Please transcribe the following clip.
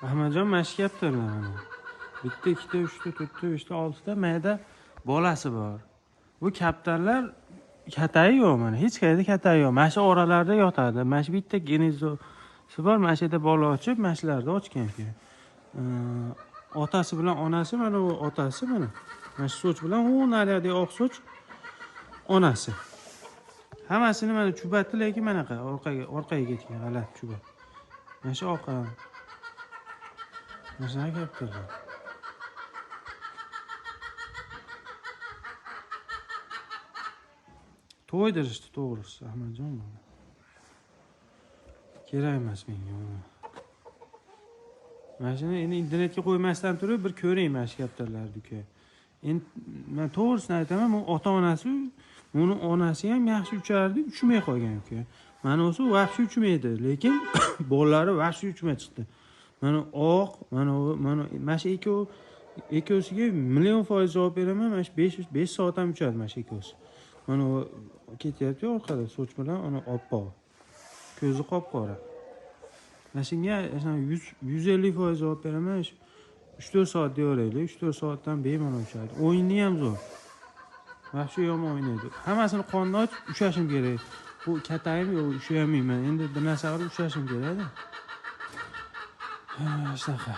Ahmadjon mashkapdir mana. Bitta, ikkita, uchta, to'rtta, beshta, oltita mayda bolasi bor. Bu kaptarlar katayi yo'q mana. Hech qayerda katayi yo'q. Mana shu oralarda yotadi. Mana shu bitta genizosi bor. Mana shu yerda bola ochib, mana shularda ochgan ku. Otasi bilan onasi mana bu otasi mana. Mana shu soch bilan u nariyadagi oq soch onasi. Hammasini mana chubatdi, lekin mana orqaga ketgan g'alati chubat. Mana shu orqa. Mana shu kaptarlar. To'ydirishdi to'g'risi Ahmadjon. Kerak emas menga. Mana shuni endi internetga qo'ymasdan turib bir ko'ring mana shu kaptarlarni uka. Endi men to'g'risini aytaman, bu ota-onasi, uni onasi ham yaxshi uchardi, uchmay qolgan uka. Mana o'zi vahshiy uchmaydi, lekin bolalari vahshiy uchma chiqdi. Mana oq, mana shu ikkovsiga %1,000,000 javob beraman. Mana shu 5 soat ham uchadi mana shu ikkovsi. Mana ketyapti orqada soch bilan ana oppoq. Ko'zi qop-qora. Mana shunga 150% javob beraman. 3-4 soat deyoraylik. 3-4 soatdan bemalol uchadi. O'yinni ham zo'r. Vahshiy yomon o'ynaydi. Hammasini qonni ochib ushashim kerak. Bu katayim yo'q, ushayamayman. Endi bir narsa qilib ushashim kerak-da. Shunaqa.